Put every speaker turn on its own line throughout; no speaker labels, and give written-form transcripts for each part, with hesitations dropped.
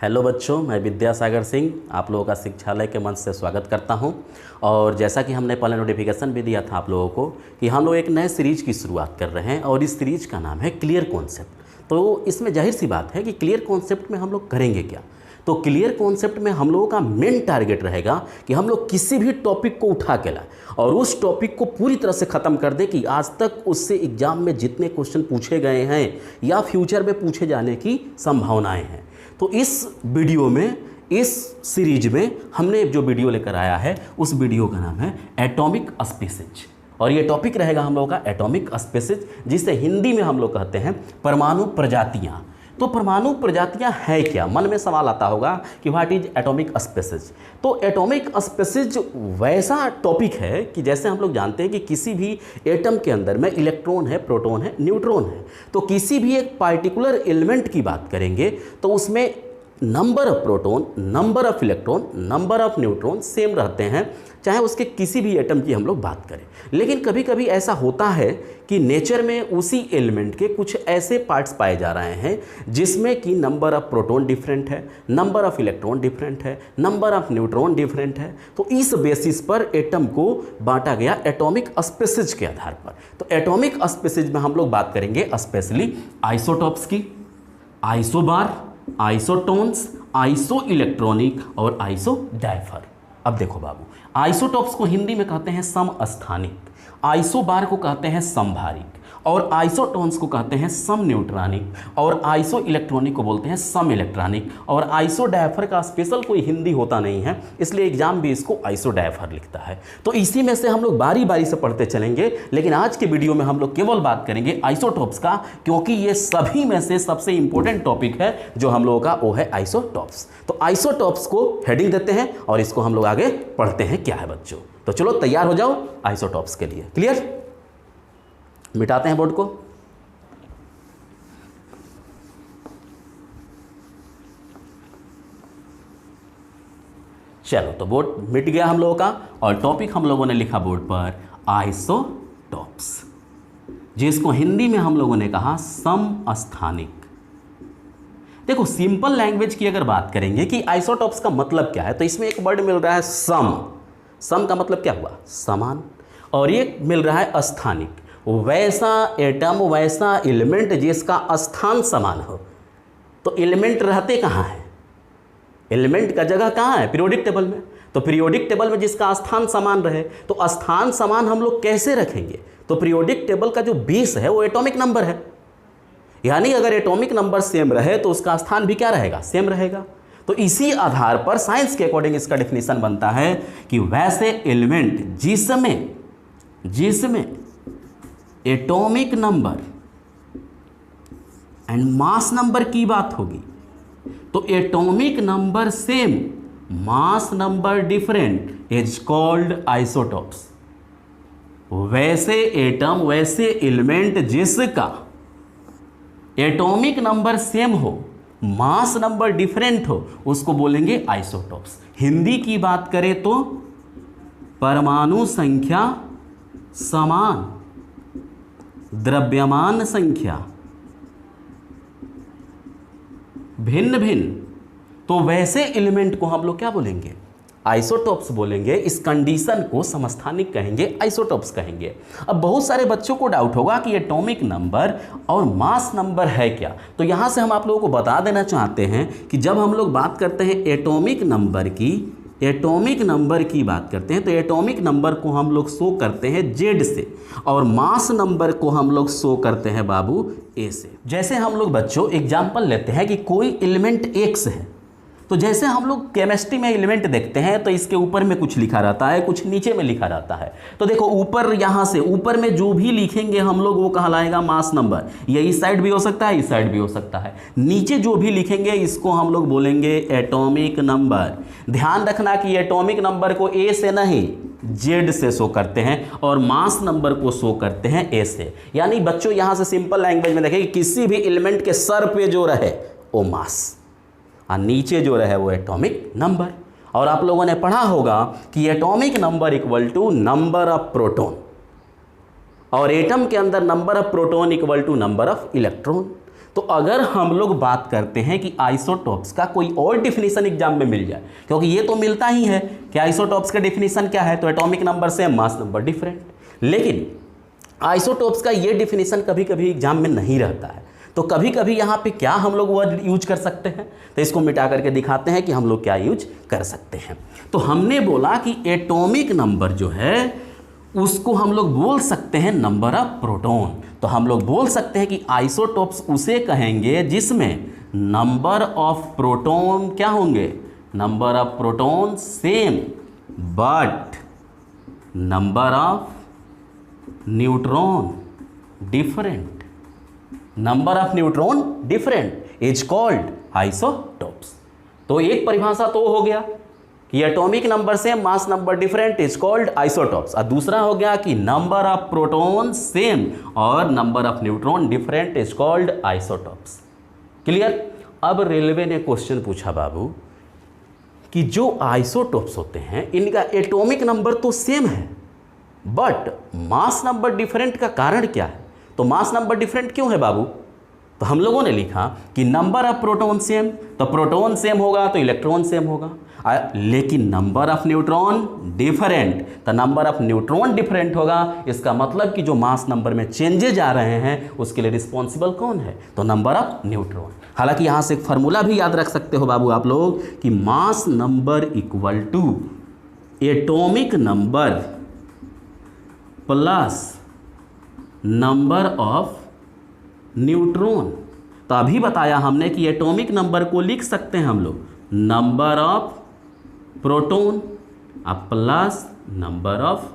Hello बच्चों, मैं विद्यासागर सिंह आप लोगों का शिक्षालय के मंच से स्वागत करता हूं। और जैसा कि हमने पहले नोटिफिकेशन भी दिया था आप लोगों को कि हम लोग एक नए सीरीज की शुरुआत कर रहे हैं और इस सीरीज का नाम है क्लियर कॉन्सेप्ट। तो इसमें जाहिर सी बात है कि क्लियर कॉन्सेप्ट में हम लोग करेंगे क्या। तो क्लियर कॉन्सेप्ट में हम लोगों का मेन टारगेट रहेगा कि हम लोग किसी भी टॉपिक को उठा के लाएं और उस टॉपिक को पूरी तरह से ख़त्म कर दें कि आज तक उससे एग्जाम में जितने क्वेश्चन पूछे गए हैं या फ्यूचर में पूछे जाने की संभावनाएं हैं। तो इस वीडियो में, इस सीरीज में हमने जो वीडियो लेकर आया है उस वीडियो का नाम है एटॉमिक स्पीसीज। और ये टॉपिक रहेगा हम लोगों का एटॉमिक स्पीसीज, जिसे हिंदी में हम लोग कहते हैं परमाणु प्रजातियाँ। तो परमाणु प्रजातियां है क्या, मन में सवाल आता होगा कि व्हाट इज एटॉमिक स्पीसीज। तो एटॉमिक स्पीसीज वैसा टॉपिक है कि जैसे हम लोग जानते हैं कि किसी भी एटम के अंदर में इलेक्ट्रॉन है, प्रोटॉन है, न्यूट्रॉन है। तो किसी भी एक पार्टिकुलर एलिमेंट की बात करेंगे तो उसमें number of proton, number of electron, number of neutron same रहते हैं, चाहे उसके किसी भी एटम की हम लोग बात करें। लेकिन कभी कभी ऐसा होता है कि नेचर में उसी एलिमेंट के कुछ ऐसे पार्ट्स पाए जा रहे हैं जिसमें कि नंबर ऑफ प्रोटॉन डिफरेंट है, नंबर ऑफ इलेक्ट्रॉन डिफरेंट है, नंबर ऑफ न्यूट्रॉन डिफरेंट है। तो इस बेसिस पर एटम को बांटा गया एटॉमिक स्पीसीज के आधार पर। तो एटॉमिक स्पीसीज में हम लोग बात करेंगे स्पेशली आइसोटॉप्स की, आइसोबार, आइसोटोन्स, आइसो इलेक्ट्रॉनिक और आइसोडाइफर। अब देखो बाबू, आइसोटॉप्स को हिंदी में कहते हैं समस्थानिक, आइसोबार को कहते हैं समभारिक, और आइसोटोन्स को कहते हैं सम न्यूट्रॉनिक, और आइसो इलेक्ट्रॉनिक को बोलते हैं सम इलेक्ट्रॉनिक। और आइसोडाइफर का स्पेशल कोई हिंदी होता नहीं है, इसलिए एग्जाम भी इसको आइसोडाइफर लिखता है। तो इसी में से हम लोग बारी बारी से पढ़ते चलेंगे, लेकिन आज के वीडियो में हम लोग केवल बात करेंगे आइसोटॉप्स का, क्योंकि ये सभी में से सबसे इंपॉर्टेंट टॉपिक है जो हम लोगों का, वो है आइसोटॉप्स। तो आइसोटॉप्स को हेडिंग देते हैं और इसको हम लोग आगे पढ़ते हैं क्या है बच्चों। तो चलो तैयार हो जाओ आइसोटॉप्स के लिए। क्लियर? मिटाते हैं बोर्ड को। चलो, तो बोर्ड मिट गया हम लोगों का और टॉपिक हम लोगों ने लिखा बोर्ड पर आइसोटॉप्स, जिसको हिंदी में हम लोगों ने कहा समस्थानिक। देखो, सिंपल लैंग्वेज की अगर बात करेंगे कि आइसोटॉप्स का मतलब क्या है, तो इसमें एक वर्ड मिल रहा है सम। सम का मतलब क्या हुआ? समान। और ये मिल रहा है स्थानिक, वैसा एटम, वैसा एलिमेंट जिसका स्थान समान हो। तो एलिमेंट रहते कहाँ हैं? एलिमेंट का जगह कहाँ है? पीरियोडिक टेबल में। तो पीरियोडिक टेबल में जिसका स्थान समान रहे, तो स्थान समान हम लोग कैसे रखेंगे? तो पीरियोडिक टेबल का जो बेस है वो एटॉमिक नंबर है, यानी अगर एटॉमिक नंबर सेम रहे तो उसका स्थान भी क्या रहेगा? सेम रहेगा। तो इसी आधार पर साइंस के अकॉर्डिंग इसका डेफिनेशन बनता है कि वैसे एलिमेंट जिसमें atomic number and mass number की बात होगी, तो atomic number same, mass number different is called isotopes. वैसे एटम, वैसे एलिमेंट जिसका एटॉमिक नंबर सेम हो, मास नंबर डिफरेंट हो, उसको बोलेंगे आइसोटॉप्स। हिंदी की बात करें तो परमाणु संख्या समान, द्रव्यमान संख्या भिन्न भिन्न, तो वैसे एलिमेंट को हम लोग क्या बोलेंगे? आइसोटॉप्स बोलेंगे। इस कंडीशन को समस्थानिक कहेंगे, आइसोटॉप्स कहेंगे। अब बहुत सारे बच्चों को डाउट होगा कि एटॉमिक नंबर और मास नंबर है क्या। तो यहाँ से हम आप लोगों को बता देना चाहते हैं कि जब हम लोग बात करते हैं एटॉमिक नंबर की बात करते हैं, तो एटॉमिक नंबर को हम लोग शो करते हैं जेड से, और मास नंबर को हम लोग शो करते हैं बाबू ए से। जैसे हम लोग बच्चों एग्जाम्पल लेते हैं कि कोई एलिमेंट एक्स है, तो जैसे हम लोग केमिस्ट्री में एलिमेंट देखते हैं तो इसके ऊपर में कुछ लिखा रहता है, कुछ नीचे में लिखा रहता है। तो देखो, ऊपर, यहाँ से ऊपर में जो भी लिखेंगे हम लोग वो कहलाएगा मास नंबर। ये इस साइड भी हो सकता है, इस साइड भी हो सकता है। नीचे जो भी लिखेंगे इसको हम लोग बोलेंगे एटॉमिक नंबर। ध्यान रखना कि एटॉमिक नंबर को ए से नहीं, जेड से शो करते हैं, और मास नंबर को शो करते हैं ए से। यानी बच्चों यहाँ से सिंपल लैंग्वेज में देखें कि किसी भी एलिमेंट के सर पे जो रहे वो मास, और नीचे जो रहे वो एटॉमिक नंबर। और आप लोगों ने पढ़ा होगा कि atomic number equal to number of proton, और एटम के अंदर number of proton equal to number of electron. तो अगर हम लोग बात करते हैं कि आइसोटॉप्स का कोई और डिफिनीशन एग्जाम में मिल जाए, क्योंकि ये तो मिलता ही है कि आइसोटॉप्स का डिफिनीशन क्या है, तो atomic number same mass number different. लेकिन आइसोटॉप्स का ये डिफिनीशन कभी कभी एग्जाम में नहीं रहता है, तो कभी कभी यहाँ पे क्या हम लोग वर्ड यूज कर सकते हैं, तो इसको मिटा करके दिखाते हैं कि हम लोग क्या यूज कर सकते हैं। तो हमने बोला कि एटॉमिक नंबर जो है उसको हम लोग बोल सकते हैं नंबर ऑफ प्रोटॉन। तो हम लोग बोल सकते हैं कि आइसोटॉप्स उसे कहेंगे जिसमें नंबर ऑफ प्रोटॉन क्या होंगे, number of proton same but number of neutron different, number of neutron different is called isotopes. तो एक परिभाषा तो हो गया कि atomic number same mass number different is called isotopes, और दूसरा हो गया कि नंबर ऑफ प्रोटॉन सेम और number of neutron different is called isotopes. Clear. अब रेलवे ने क्वेश्चन पूछा बाबू कि जो आइसोटॉप्स होते हैं इनका एटॉमिक नंबर तो सेम है बट मास नंबर डिफरेंट का कारण क्या है, तो मास नंबर डिफरेंट क्यों है बाबू, तो हम लोगों ने लिखा कि नंबर ऑफ प्रोटॉन सेम, तो प्रोटॉन सेम होगा तो इलेक्ट्रॉन सेम होगा, लेकिन नंबर ऑफ न्यूट्रॉन डिफरेंट, तो नंबर ऑफ न्यूट्रॉन डिफरेंट होगा। इसका मतलब कि जो मास नंबर में चेंजेज आ रहे हैं उसके लिए रिस्पॉन्सिबल कौन है, तो नंबर ऑफ न्यूट्रॉन। हालांकि यहाँ से एक फार्मूला भी याद रख सकते हो बाबू आप लोग कि mass number equal to atomic number plus number of neutron. तो अभी बताया हमने कि एटॉमिक नंबर को लिख सकते हैं हम लोग number of proton plus number of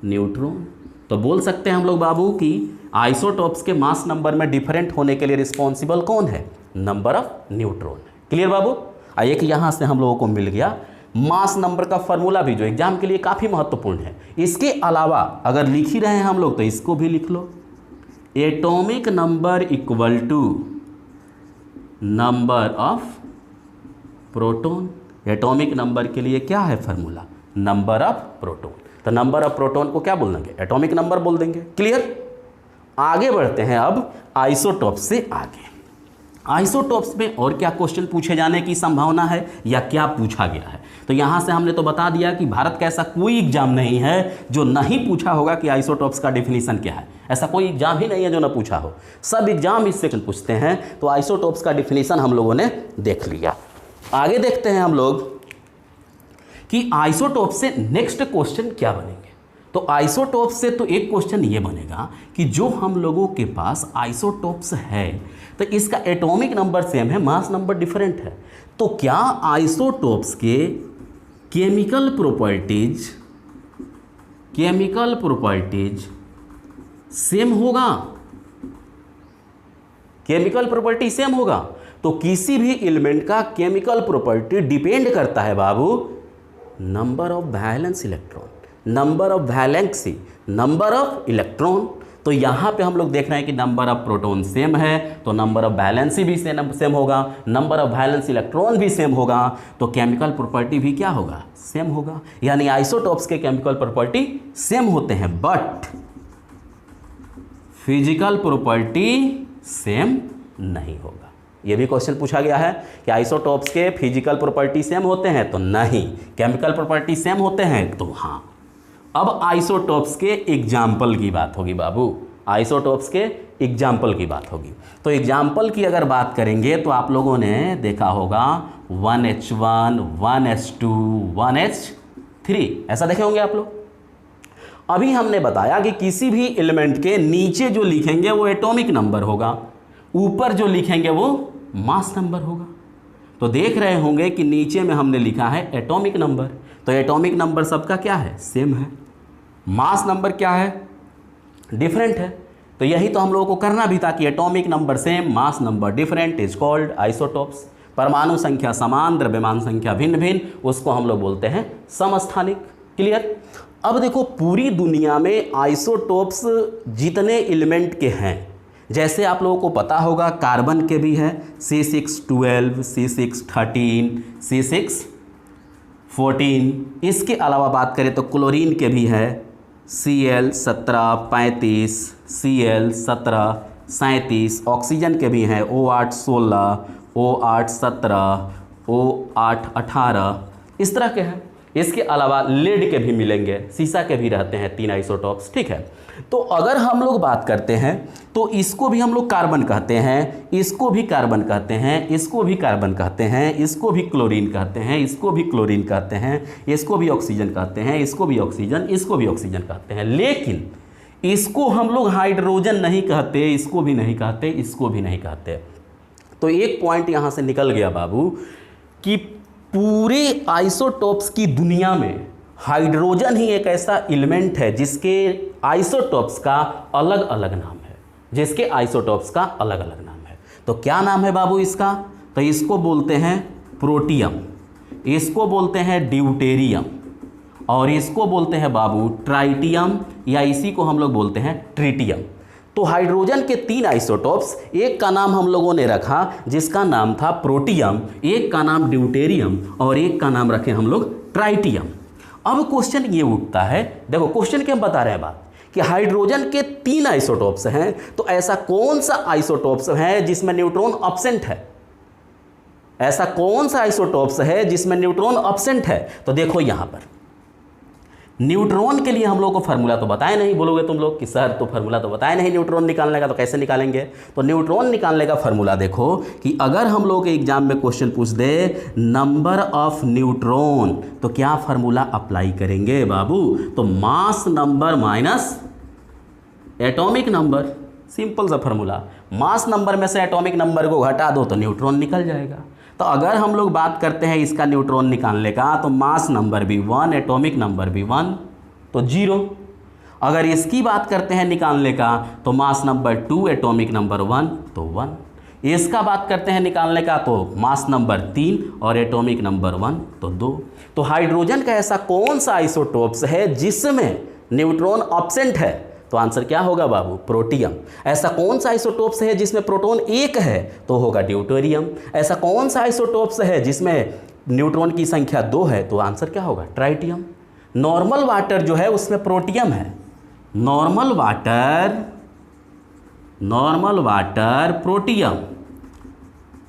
neutron. तो बोल सकते हैं हम लोग बाबू कि आइसोटॉप्स के मास नंबर में डिफरेंट होने के लिए रिस्पॉन्सिबल कौन है, नंबर ऑफ न्यूट्रॉन। क्लियर बाबू। एक यहाँ से हम लोगों को मिल गया मास नंबर का फॉर्मूला भी जो एग्जाम के लिए काफ़ी महत्वपूर्ण है। इसके अलावा अगर लिख ही रहे हैं हम लोग तो इसको भी लिख लो, atomic number equal to number of proton. Atomic number के लिए क्या है फॉर्मूला, नंबर ऑफ प्रोटॉन। तो नंबर ऑफ प्रोटॉन को क्या बोलेंगे, एटॉमिक नंबर बोल देंगे। क्लियर। आगे बढ़ते हैं अब आइसोटॉप्स से आगे। आइसोटॉप्स में और क्या क्वेश्चन पूछे जाने की संभावना है या क्या पूछा गया है, तो यहाँ से हमने तो बता दिया कि भारत का ऐसा कोई एग्जाम नहीं है जो नहीं पूछा होगा कि आइसोटॉप्स का डेफिनेशन क्या है। ऐसा कोई एग्जाम ही नहीं है जो ना पूछा हो, सब एग्जाम इससे पूछते हैं। तो आइसोटॉप्स का डेफिनेशन हम लोगों ने देख लिया। आगे देखते हैं हम लोग कि आइसोटॉप से नेक्स्ट क्वेश्चन क्या बनेंगे। तो आइसोटॉप से तो एक क्वेश्चन ये बनेगा कि जो हम लोगों के पास आइसोटॉप्स है तो इसका एटॉमिक नंबर सेम है, मास नंबर डिफरेंट है, तो क्या आइसोटॉप्स के केमिकल प्रॉपर्टीज सेम होगा, केमिकल प्रॉपर्टी सेम होगा। तो किसी भी एलिमेंट का केमिकल प्रॉपर्टी डिपेंड करता है बाबू number of valence electron, number of valency, number of electron. तो यहाँ पे हम लोग देख रहे हैं कि नंबर ऑफ प्रोटॉन सेम है तो नंबर ऑफ वैलेंसी भी सेम होगा, नंबर ऑफ वैलेंस इलेक्ट्रॉन भी सेम होगा, तो केमिकल प्रॉपर्टी भी क्या होगा, सेम होगा। यानी आइसोटॉप्स के केमिकल प्रॉपर्टी सेम होते हैं बट फिजिकल प्रॉपर्टी सेम नहीं होगा। ये भी क्वेश्चन पूछा गया है कि आइसोटॉप्स के फिजिकल प्रॉपर्टी सेम होते हैं, तो नहीं। केमिकल प्रॉपर्टी सेम होते हैं, तो हाँ। अब आइसोटॉप्स के एग्जाम्पल की बात होगी बाबू, आइसोटॉप्स के एग्जाम्पल की बात होगी। तो एग्जाम्पल की अगर बात करेंगे तो आप लोगों ने देखा होगा 1H1, 1H2, 1H3, ऐसा देखे होंगे आप लोग। अभी हमने बताया कि किसी भी एलिमेंट के नीचे जो लिखेंगे वो एटॉमिक नंबर होगा, ऊपर जो लिखेंगे वो मास नंबर होगा। तो देख रहे होंगे कि नीचे में हमने लिखा है एटॉमिक नंबर, तो एटॉमिक नंबर सबका क्या है, सेम है। मास नंबर क्या है, डिफरेंट है। तो यही तो हम लोगों को करना भी था कि atomic number same, mass number different is called isotopes. परमाणु संख्या समान, द्रव्यमान संख्या भिन्न भिन्न, उसको हम लोग बोलते हैं समस्थानिक। क्लियर। अब देखो पूरी दुनिया में आइसोटॉप्स जितने एलिमेंट के हैं, जैसे आप लोगों को पता होगा कार्बन के भी है C612, C613, C614। इसके अलावा बात करें तो क्लोरीन के भी है Cl1735, Cl17 37, ऑक्सीजन के भी हैं O8 16, O8 17, O8 18, इस तरह के हैं। इसके अलावा लेड के भी मिलेंगे, सीसा के भी रहते हैं 3 आइसोटॉप्स, ठीक है। तो अगर हम लोग बात करते हैं तो इसको भी हम लोग कार्बन कहते हैं, इसको भी कार्बन कहते हैं, इसको भी कार्बन कहते हैं, इसको भी क्लोरीन कहते हैं, इसको भी क्लोरीन कहते हैं, इसको भी ऑक्सीजन कहते हैं, इसको भी ऑक्सीजन, इसको भी ऑक्सीजन कहते हैं। लेकिन इसको हम लोग हाइड्रोजन नहीं कहते, इसको भी नहीं कहते, इसको भी नहीं कहते। तो एक पॉइंट यहाँ से निकल गया बाबू कि पूरे आइसोटॉप्स की दुनिया में हाइड्रोजन ही एक ऐसा एलिमेंट है जिसके आइसोटॉप्स का अलग अलग नाम है, जिसके आइसोटॉप्स का अलग अलग नाम है। तो क्या नाम है बाबू इसका? तो इसको बोलते हैं प्रोटियम, इसको बोलते हैं ड्यूटेरियम, और इसको बोलते हैं बाबू ट्राइटियम, या इसी को हम लोग बोलते हैं ट्रिटियम। तो हाइड्रोजन के 3 आइसोटॉप्स, एक का नाम हम लोगों ने रखा जिसका नाम था प्रोटियम, एक का नाम ड्यूटेरियम, और एक का नाम रखे हम लोग ट्राइटियम। अब क्वेश्चन ये उठता है, देखो क्वेश्चन के हम बता रहे हैं बात कि हाइड्रोजन के 3 आइसोटॉप्स हैं, तो ऐसा कौन सा आइसोटॉप्स है जिसमें न्यूट्रॉन एब्सेंट है? ऐसा कौन सा आइसोटॉप्स है जिसमें न्यूट्रॉन एब्सेंट है? तो देखो यहां पर न्यूट्रॉन के लिए हम लोग को फार्मूला तो बताए नहीं, बोलोगे तुम लोग कि सर तो फार्मूला तो बताए नहीं न्यूट्रॉन निकालने का, तो कैसे निकालेंगे? तो न्यूट्रॉन निकालने का फार्मूला देखो कि अगर हम लोग के एग्जाम में क्वेश्चन पूछ दे नंबर ऑफ न्यूट्रॉन, तो क्या फार्मूला अप्लाई करेंगे बाबू? तो mass number minus atomic number, simple सा फार्मूला। मास नंबर में से एटॉमिक नंबर को घटा दो तो न्यूट्रॉन निकल जाएगा। तो अगर हम लोग बात करते हैं इसका न्यूट्रॉन निकालने का, तो मास नंबर भी 1, एटॉमिक नंबर भी 1, तो 0। अगर इसकी बात करते हैं निकालने का, तो मास नंबर 2, एटॉमिक नंबर 1, तो 1। इसका बात करते हैं निकालने का, तो मास नंबर 3 और एटॉमिक नंबर 1, तो 2। तो हाइड्रोजन का ऐसा कौन सा आइसोटॉप्स है जिसमें न्यूट्रॉन एब्सेंट है? तो आंसर क्या होगा बाबू? प्रोटियम। ऐसा कौन सा आइसोटॉप्स है जिसमें प्रोटॉन 1 है? तो होगा ड्यूटेरियम। ऐसा कौन सा आइसोटॉप्स है जिसमें न्यूट्रॉन की संख्या 2 है? तो आंसर क्या होगा? ट्राइटियम। नॉर्मल वाटर जो है उसमें प्रोटियम है, normal water protium,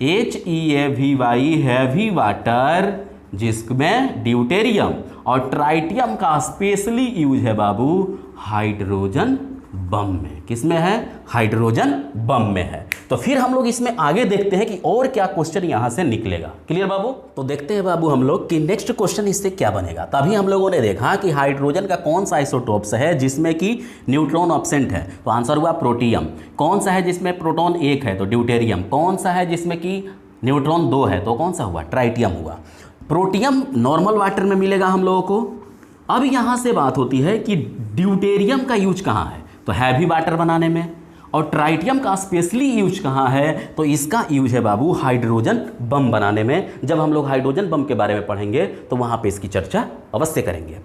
HEAVY heavy water जिसमें ड्यूटेरियम, और ट्राइटियम का स्पेशली यूज है बाबू हाइड्रोजन बम में। किसमें है? हाइड्रोजन बम में है। तो फिर हम लोग इसमें आगे देखते हैं कि और क्या क्वेश्चन यहां से निकलेगा। क्लियर बाबू? तो देखते हैं बाबू हम लोग कि नेक्स्ट क्वेश्चन इससे क्या बनेगा। तभी हम लोगों ने देखा कि हाइड्रोजन का कौन सा आइसोटॉप्स है जिसमें कि न्यूट्रॉन एब्सेंट है, तो आंसर हुआ प्रोटियम। कौन सा है जिसमें प्रोटॉन 1 है? तो ड्यूटेरियम। कौन सा है जिसमें कि न्यूट्रॉन 2 है? तो कौन सा हुआ? ट्राइटियम हुआ। प्रोटियम नॉर्मल वाटर में मिलेगा हम लोगों को। अब यहाँ से बात होती है कि ड्यूटेरियम का यूज कहाँ है? तो हैवी वाटर बनाने में। और ट्राइटियम का स्पेशली यूज कहाँ है? तो इसका यूज है बाबू हाइड्रोजन बम बनाने में। जब हम लोग हाइड्रोजन बम के बारे में पढ़ेंगे तो वहाँ पे इसकी चर्चा अवश्य करेंगे।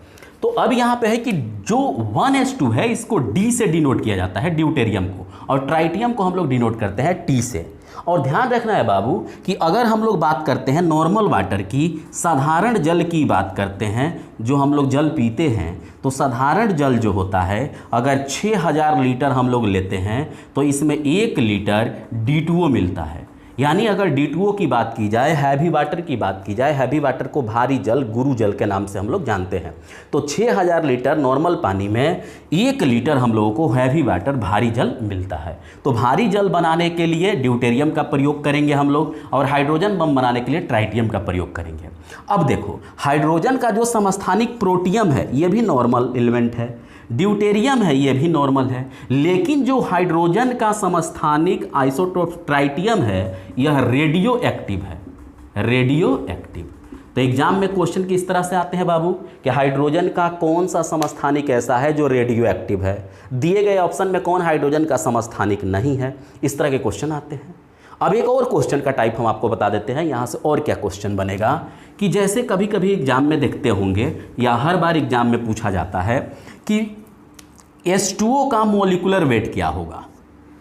तो अब यहाँ पे है कि जो 1s2 है इसको D से डिनोट किया जाता है ड्यूटेरियम को, और ट्राइटियम को हम लोग डिनोट करते हैं T से। और ध्यान रखना है बाबू कि अगर हम लोग बात करते हैं नॉर्मल वाटर की, साधारण जल की बात करते हैं, जो हम लोग जल पीते हैं, तो साधारण जल जो होता है अगर 6000 लीटर हम लोग लेते हैं तो इसमें 1 लीटर D2O मिलता है। यानी अगर D2O की बात की जाए, हैवी वाटर की बात की जाए, हैवी वाटर को भारी जल, गुरु जल के नाम से हम लोग जानते हैं, तो 6000 लीटर नॉर्मल पानी में 1 लीटर हम लोगों को हैवी वाटर, भारी जल मिलता है। तो भारी जल बनाने के लिए ड्यूटेरियम का प्रयोग करेंगे हम लोग, और हाइड्रोजन बम बनाने के लिए ट्राइटियम का प्रयोग करेंगे। अब देखो, हाइड्रोजन का जो समस्थानिक प्रोटियम है ये भी नॉर्मल एलिमेंट है, ड्यूटेरियम है ये भी नॉर्मल है, लेकिन जो हाइड्रोजन का समस्थानिक आइसोटोप ट्राइटियम है यह रेडियो एक्टिव है, रेडियो एक्टिव। तो एग्जाम में क्वेश्चन किस तरह से आते हैं बाबू कि हाइड्रोजन का कौन सा समस्थानिक ऐसा है जो रेडियो एक्टिव है, दिए गए ऑप्शन में कौन हाइड्रोजन का समस्थानिक नहीं है, इस तरह के क्वेश्चन आते हैं। अब एक और क्वेश्चन का टाइप हम आपको बता देते हैं यहाँ से। और क्या क्वेश्चन बनेगा कि जैसे कभी कभी एग्जाम में देखते होंगे या हर बार एग्जाम में पूछा जाता है कि H2O का मोलिकुलर वेट क्या होगा।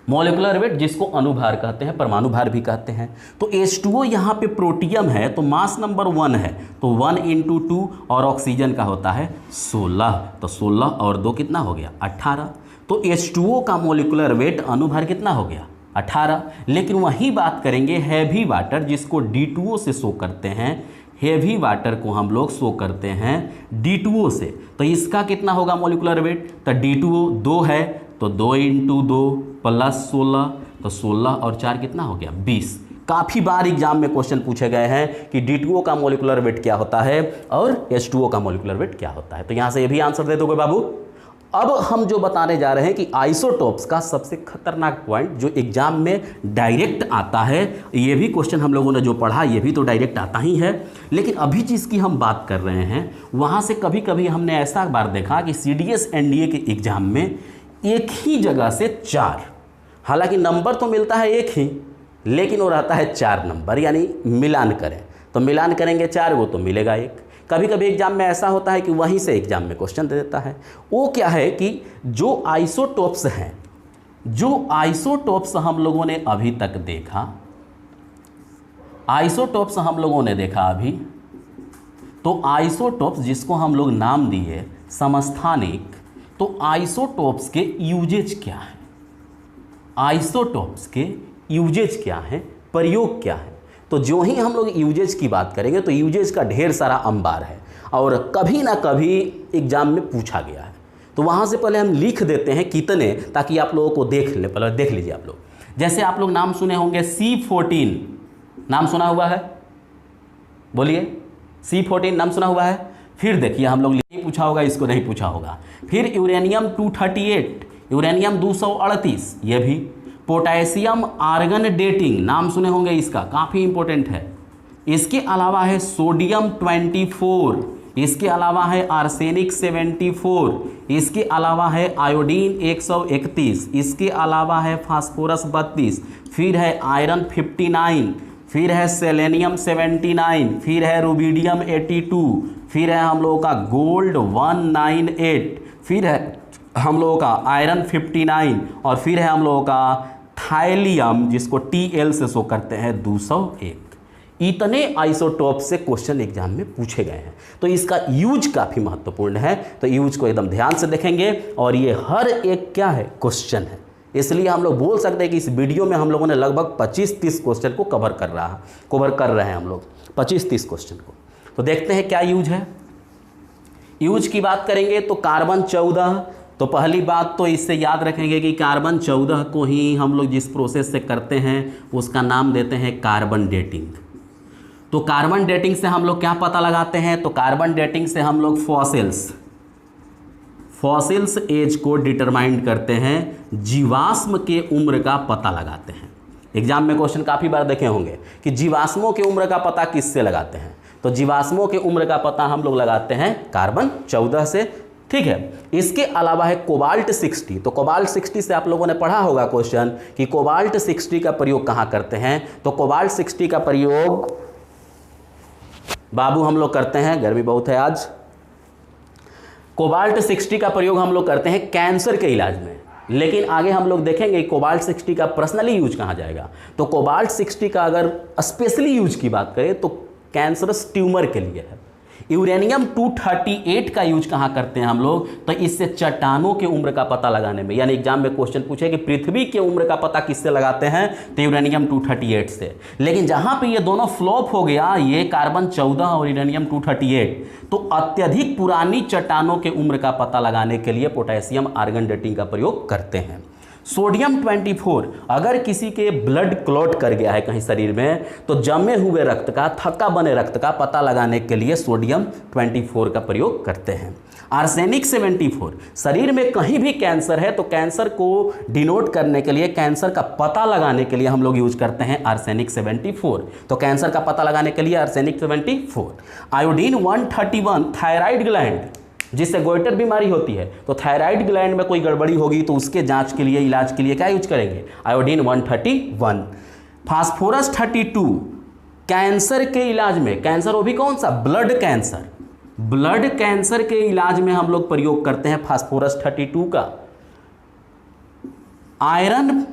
मोलिकुलर वेट जिसको अणुभार कहते हैं, परमाणु भार भी कहते हैं। तो H2O यहाँ पे प्रोटियम है तो मास नंबर 1 है, तो 1 × 2, और ऑक्सीजन का होता है 16, तो 16 और 2 कितना हो गया 18। तो H2O का मोलिकुलर वेट अणुभार कितना हो गया 18। लेकिन वही बात करेंगे हैवी वाटर जिसको D2O से शो करते हैं, हैवी वाटर को हम लोग शो करते हैं D2O से, तो इसका कितना होगा मोलिकुलर वेट, तो D2O 2 है तो 2 × 2 प्लस 16, तो 16 और 4 कितना हो गया 20। काफ़ी बार एग्जाम में क्वेश्चन पूछे गए हैं कि D2O का मोलिकुलर वेट क्या होता है और H2O का मोलिकुलर वेट क्या होता है, तो यहाँ से ये भी आंसर दे दोगे बाबू। अब हम जो बताने जा रहे हैं कि आइसोटोप्स का सबसे खतरनाक पॉइंट जो एग्जाम में डायरेक्ट आता है, ये भी क्वेश्चन हम लोगों ने जो पढ़ा ये भी तो डायरेक्ट आता ही है, लेकिन अभी जिसकी हम बात कर रहे हैं वहाँ से कभी कभी हमने ऐसा बार देखा कि CDS NDA के एग्जाम में एक ही जगह से 4, हालांकि नंबर तो मिलता है एक ही लेकिन वो रहता है 4 नंबर, यानी मिलान करें तो मिलान करेंगे 4 वो तो मिलेगा 1। कभी कभी एग्जाम में ऐसा होता है कि वहीं से एग्जाम में क्वेश्चन दे देता है। वो क्या है कि जो आइसोटोप्स हैं, जो आइसोटोप्स हम लोगों ने अभी तक देखा, आइसोटोप्स हम लोगों ने देखा अभी, तो आइसोटोप्स जिसको हम लोग नाम दिए समस्थानिक, तो आइसोटोप्स के यूजेज क्या है, आइसोटोप्स के यूजेज क्या है, प्रयोग क्या है। तो जो ही हम लोग यूजेज की बात करेंगे तो यूजेज का ढेर सारा अंबार है और कभी ना कभी एग्जाम में पूछा गया है, तो वहाँ से पहले हम लिख देते हैं कितने, ताकि आप लोगों को देख ले, पहले देख लीजिए आप लोग। जैसे आप लोग नाम सुने होंगे C14, नाम सुना हुआ है, बोलिए C14 नाम सुना हुआ है। फिर देखिए हम लोग नहीं पूछा होगा, इसको नहीं पूछा होगा। फिर यूरेनियम 238, यूरेनियम 238, ये भी। पोटेशियम आर्गन डेटिंग नाम सुने होंगे, इसका काफ़ी इंपॉर्टेंट है। इसके अलावा है सोडियम 24, इसके अलावा है आर्सेनिक 74, इसके अलावा है आयोडीन 131, इसके अलावा है फास्फोरस 32, फिर है आयरन 59, फिर है सेलेनियम 79, फिर है रुबिडियम 82, फिर है हम लोगों का गोल्ड 198, फिर है हम लोगों का आयरन 59 और फिर है हम लोगों का थाइलियम जिसको TL से शो करते हैं 201। इतने आइसोटोप से क्वेश्चन एग्जाम में पूछे गए हैं, तो इसका यूज काफ़ी महत्वपूर्ण है, तो यूज को एकदम ध्यान से देखेंगे और ये हर एक क्या है क्वेश्चन है। इसलिए हम लोग बोल सकते हैं कि इस वीडियो में हम लोगों ने लगभग 25-30 क्वेश्चन को कवर कर रहे हैं हम लोग 25-30 क्वेश्चन को। तो देखते हैं क्या यूज है। यूज की बात करेंगे तो कार्बन 14, तो पहली बात तो इससे याद रखेंगे कि कार्बन 14 को ही हम लोग जिस प्रोसेस से करते हैं उसका नाम देते हैं कार्बन डेटिंग। तो कार्बन डेटिंग से हम लोग क्या पता लगाते हैं, तो कार्बन डेटिंग से हम लोग फॉसिल्स एज को डिटरमाइन करते हैं, जीवाश्म के उम्र का पता लगाते हैं। एग्जाम में क्वेश्चन काफ़ी बार देखे होंगे कि जीवाश्मों के उम्र का पता किससे लगाते हैं, तो जीवाश्मों के उम्र का पता हम लोग लगाते हैं कार्बन 14 से, ठीक है। इसके अलावा है कोबाल्ट 60, तो कोबाल्ट 60 से आप लोगों ने पढ़ा होगा क्वेश्चन कि कोबाल्ट 60 का प्रयोग कहाँ करते हैं, तो कोबाल्ट 60 का प्रयोग बाबू हम लोग करते हैं, गर्मी बहुत है आज, कोबाल्ट 60 का प्रयोग हम लोग करते हैं कैंसर के इलाज में। लेकिन आगे हम लोग देखेंगे कोबाल्ट 60 का पर्सनली यूज कहाँ जाएगा, तो कोबाल्ट 60 का अगर स्पेशली यूज की बात करें तो कैंसरस ट्यूमर के लिए है। यूरेनियम 238 का यूज कहाँ करते हैं हम लोग, तो इससे चट्टानों के उम्र का पता लगाने में, यानी एग्जाम में क्वेश्चन पूछे कि पृथ्वी के उम्र का पता किससे लगाते हैं, तो यूरेनियम 238 से। लेकिन जहाँ पे ये दोनों फ्लॉप हो गया, ये कार्बन 14 और यूरेनियम 238, तो अत्यधिक पुरानी चट्टानों के उम्र का पता लगाने के लिए पोटेशियम आर्गन डेटिंग का प्रयोग करते हैं। सोडियम 24, अगर किसी के ब्लड क्लॉट कर गया है कहीं शरीर में, तो जमे हुए रक्त का, थक्का बने रक्त का पता लगाने के लिए सोडियम 24 का प्रयोग करते हैं। आर्सेनिक 74, शरीर में कहीं भी कैंसर है तो कैंसर को डिनोट करने के लिए, कैंसर का पता लगाने के लिए हम लोग यूज करते हैं आर्सेनिक 74, तो कैंसर का पता लगाने के लिए आर्सेनिक 74। आयोडीन 131, थायराइड ग्लैंड जिससे गोइटर बीमारी होती है, तो थायराइड ग्लैंड में कोई गड़बड़ी होगी तो उसके जांच के लिए, इलाज के लिए क्या यूज करेंगे, आयोडीन 131। फास्फोरस 32, कैंसर के इलाज में, कैंसर वो भी कौन सा, ब्लड कैंसर, ब्लड कैंसर के इलाज में हम लोग प्रयोग करते हैं फास्फोरस 32 का। आयरन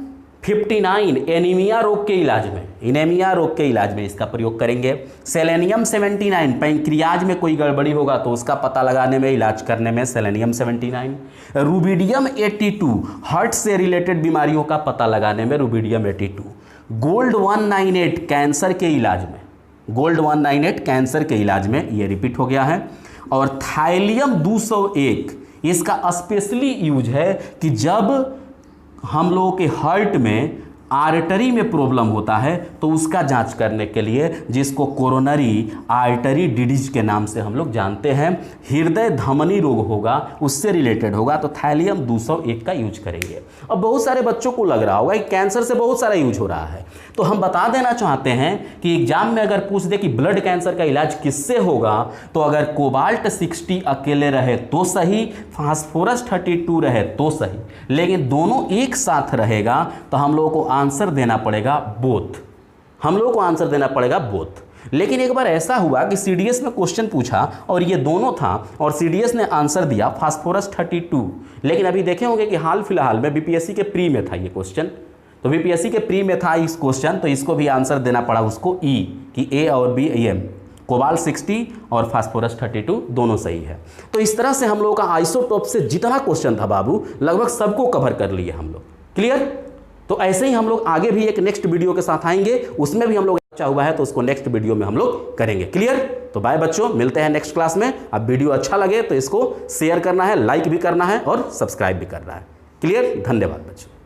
59 एनीमिया रोग के इलाज में, एनीमिया रोग के इलाज में इसका प्रयोग करेंगे। सेलेनियम 79 पैंक्रियाज में कोई गड़बड़ी होगा तो उसका पता लगाने में, इलाज करने में सेलेनियम 79। रूबिडियम 82 हार्ट से रिलेटेड बीमारियों का पता लगाने में रूबिडियम 82। गोल्ड 198 कैंसर के इलाज में, गोल्ड 198 कैंसर के इलाज में, ये रिपीट हो गया है। और थाइलियम 201 इसका स्पेशली यूज है कि जब हम लोगों के हार्ट में आर्टरी में प्रॉब्लम होता है तो उसका जांच करने के लिए, जिसको कोरोनरी आर्टरी डिजीज के नाम से हम लोग जानते हैं, हृदय धमनी रोग होगा उससे रिलेटेड होगा तो थाइलियम 201 का यूज करेंगे। अब बहुत सारे बच्चों को लग रहा होगा कि कैंसर से बहुत सारा यूज हो रहा है, तो हम बता देना चाहते हैं कि एग्जाम में अगर पूछ दे कि ब्लड कैंसर का इलाज किससे होगा, तो अगर कोबाल्ट 60 अकेले रहे तो सही, फास्फोरस 32 रहे तो सही, लेकिन दोनों एक साथ रहेगा तो हम लोगों को आंसर देना पड़ेगा बोथ, हम लोगों को आंसर देना पड़ेगा बोथ। लेकिन एक बार ऐसा हुआ कि सीडीएस में क्वेश्चन पूछा और ये दोनों था और सीडीएस ने आंसर दिया फास्फोरस 32, लेकिन अभी देखे होंगे कि हाल फिलहाल में बीपीएससी के प्री में था ये क्वेश्चन, तो बीपीएससी के प्री में था इस क्वेश्चन, तो इसको भी आंसर देना पड़ा उसको ई, कि ए और बी एम, कोबाल्ट 60 और फास्फोरस 32 दोनों सही है। तो इस तरह से हम लोगों का आइसोटोप से जितना क्वेश्चन था बाबू लगभग सबको कवर कर लिए हम लोग। क्लियर? तो ऐसे ही हम लोग आगे भी एक नेक्स्ट वीडियो के साथ आएंगे, उसमें भी हम लोग अच्छा हुआ है तो उसको नेक्स्ट वीडियो में हम लोग करेंगे। क्लियर? तो बाय बच्चों, मिलते हैं नेक्स्ट क्लास में। अब वीडियो अच्छा लगे तो इसको शेयर करना है, लाइक भी करना है और सब्सक्राइब भी करना है। क्लियर? धन्यवाद बच्चों।